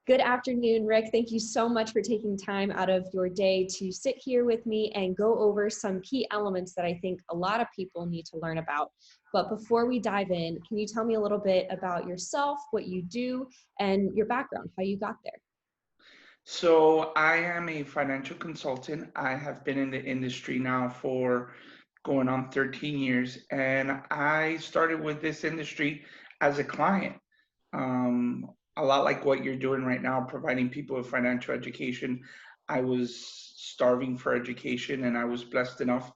Good afternoon, Rick. Thank you so much for taking time out of your day to sit here with me and go over some key elements that I think a lot of people need to learn about. But before we dive in, can you tell me a little bit about yourself, what you do, and your background, how you got there? So I am a financial consultant. I have been in the industry now for going on 13 years, and I started with this industry as a client. A lot like what you're doing right now, providing people with financial education. I was starving for education, and I was blessed enough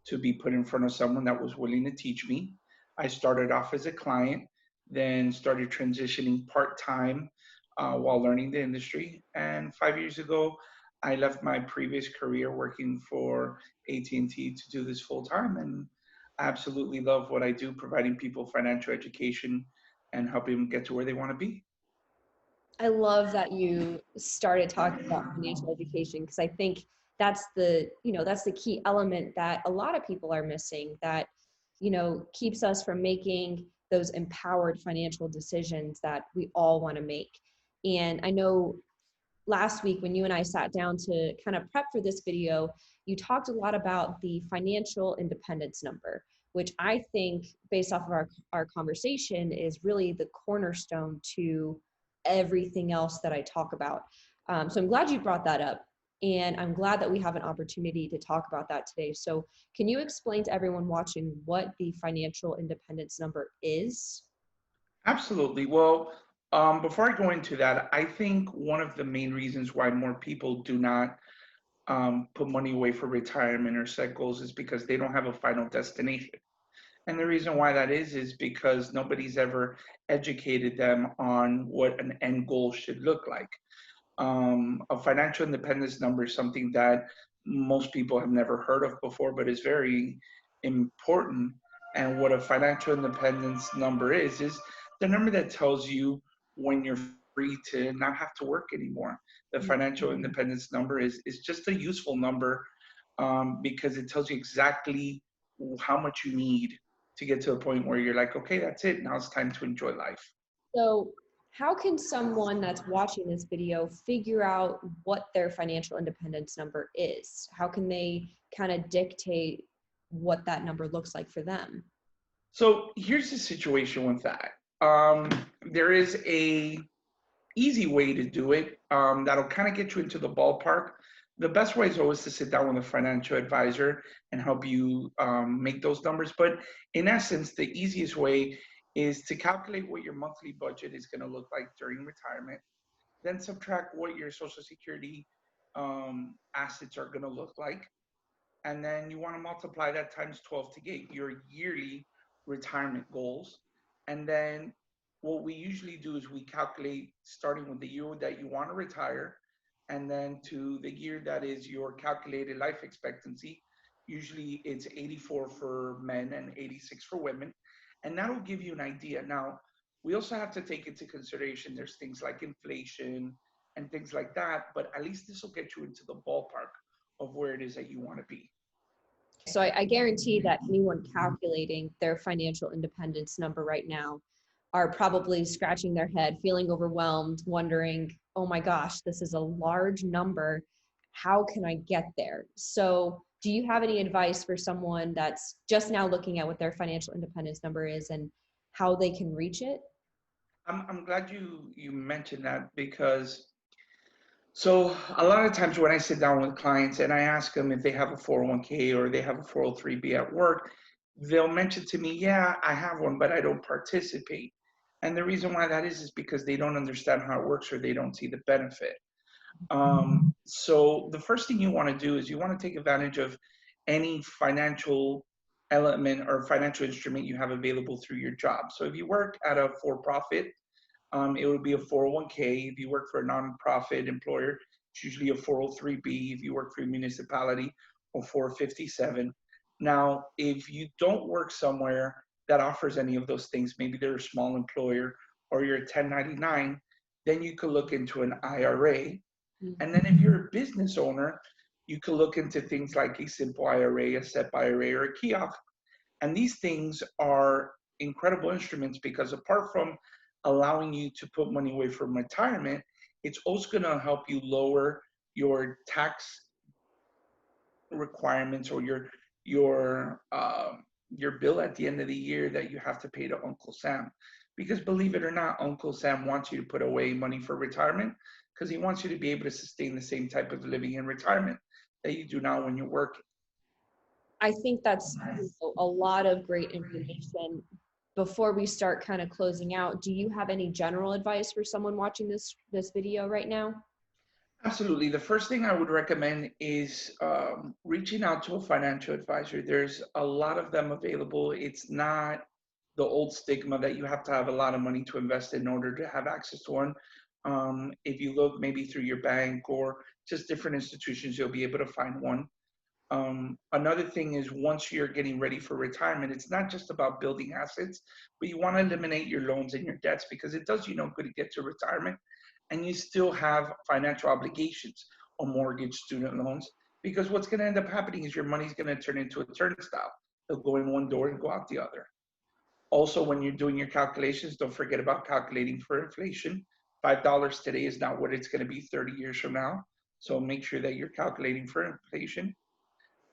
to be put in front of someone that was willing to teach me. I started off as a client, then started transitioning part time while learning the industry. And 5 years ago, I left my previous career working for AT&T to do this full time, and I absolutely love what I do, providing people financial education and helping them get to where they want to be. I love that you started talking about financial education because I think that's that's the key element that a lot of people are missing that, keeps us from making those empowered financial decisions that we all want to make. And I know last week when you and I sat down to kind of prep for this video, you talked a lot about the financial independence number, which I think, based off of our conversation, is really the cornerstone to everything else that I talk about. So I'm glad you brought that up. And I'm glad that we have an opportunity to talk about that today. So, can you explain to everyone watching what the financial independence number is? Absolutely. Well, before I go into that, I think one of the main reasons why more people do not put money away for retirement or set goals is because they don't have a final destination. And the reason why that is because nobody's ever educated them on what an end goal should look like. A financial independence number is something that most people have never heard of before, but is very important. And what a financial independence number is the number that tells you when you're free to not have to work anymore. The financial independence number is just a useful number because it tells you exactly how much you need to get to a point where you're like, okay, that's it. Now it's time to enjoy life. So, how can someone that's watching this video figure out what their financial independence number is? How can they kind of dictate what that number looks like for them? So here's the situation with that. Um, there is a easy way to do it that'll kind of get you into the ballpark. The best way is always to sit down with a financial advisor and help you make those numbers. But in essence, the easiest way is to calculate what your monthly budget is going to look like during retirement, then subtract what your Social Security assets are going to look like, and then you want to multiply that times 12 to get your yearly retirement goals. And then what we usually do is we calculate starting with the year that you want to retire and then to the year that is your calculated life expectancy. Usually it's 84 for men and 86 for women. And that'll give you an idea. Now, we also have to take into consideration there's things like inflation and things like that, but at least this will get you into the ballpark of where it is that you want to be. So, I guarantee that anyone calculating their financial independence number right now are probably scratching their head, feeling overwhelmed, wondering, oh my gosh, this is a large number. How can I get there? So, do you have any advice for someone that's just now looking at what their financial independence number is and how they can reach it? I'm glad you mentioned that because so a lot of times when I sit down with clients and I ask them if they have a 401k or they have a 403b at work, they'll mention to me, yeah, I have one, but I don't participate. And the reason why that is because they don't understand how it works or they don't see the benefit. So the first thing you want to do is you want to take advantage of any financial element or financial instrument you have available through your job. So if you work at a for-profit, it would be a 401k. If you work for a nonprofit employer, it's usually a 403b. If you work for a municipality, or 457. Now, if you don't work somewhere that offers any of those things, maybe they're a small employer or you're a 1099, then you could look into an IRA. And then if you're a business owner, you could look into things like a simple IRA, a SEP IRA, or a kiosk. And these things are incredible instruments because apart from allowing you to put money away from retirement, It's also going to help you lower your tax requirements or your bill at the end of the year that you have to pay to Uncle Sam. Because believe it or not, Uncle Sam wants you to put away money for retirement because he wants you to be able to sustain the same type of living in retirement that you do now when you're working. I think that's a lot of great information. Before we start kind of closing out, do you have any general advice for someone watching this video right now? Absolutely. The first thing I would recommend is reaching out to a financial advisor. There's a lot of them available. It's not the old stigma that you have to have a lot of money to invest in order to have access to one. If you look maybe through your bank or just different institutions, you'll be able to find one. Another thing is once you're getting ready for retirement, it's not just about building assets, but you want to eliminate your loans and your debts because it does you no good to get to retirement and you still have financial obligations or mortgage, student loans. Because what's going to end up happening is your money's going to turn into a turnstile. It'll go in one door and go out the other. Also, when you're doing your calculations, don't forget about calculating for inflation. $5 today is not what it's going to be 30 years from now. So make sure that you're calculating for inflation.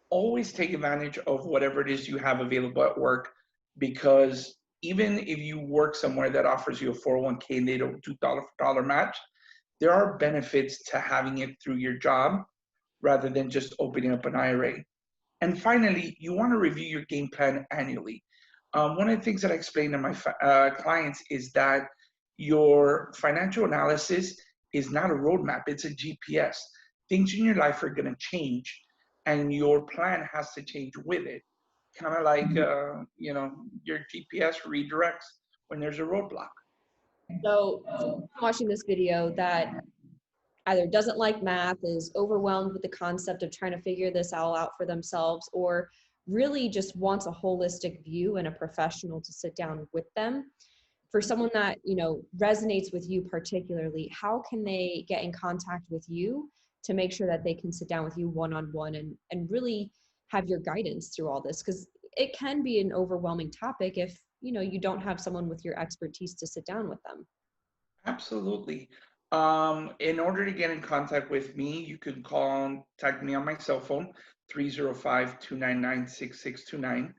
Always take advantage of whatever it is you have available at work because even if you work somewhere that offers you a 401k and they don't do dollar for dollar match, there are benefits to having it through your job rather than just opening up an IRA. And finally, you want to review your game plan annually. One of the things that I explain to my clients is that your financial analysis is not a roadmap, it's a GPS. Things in your life are going to change, and your plan has to change with it. Kind of like, your GPS redirects when there's a roadblock. So, for someone watching this video that either doesn't like math, is overwhelmed with the concept of trying to figure this all out for themselves, or really just wants a holistic view and a professional to sit down with them, for someone that resonates with you particularly, how can they get in contact with you to make sure that they can sit down with you one-on-one and really have your guidance through all this? Because it can be an overwhelming topic if you don't have someone with your expertise to sit down with them. Absolutely. In order to get in contact with me, you can contact me on my cell phone, 305-299-6629.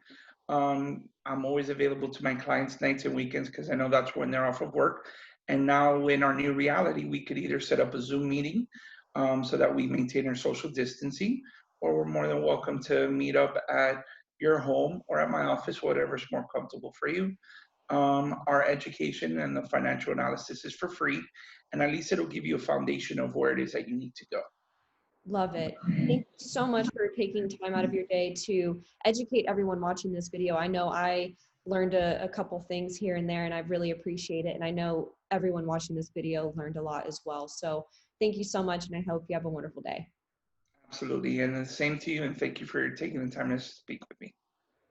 I'm always available to my clients nights and weekends because I know that's when they're off of work. And now in our new reality, we could either set up a Zoom meeting so that we maintain our social distancing, or we're more than welcome to meet up at your home or at my office, whatever's more comfortable for you. Our education and the financial analysis is for free, and at least it'll give you a foundation of where it is that you need to go. Love it. Thank you so much for taking time out of your day to educate everyone watching this video. I know I learned a couple things here and there, and I really appreciate it. And I know everyone watching this video learned a lot as well. So thank you so much, and I hope you have a wonderful day. Absolutely, and the same to you, and thank you for taking the time to speak with me.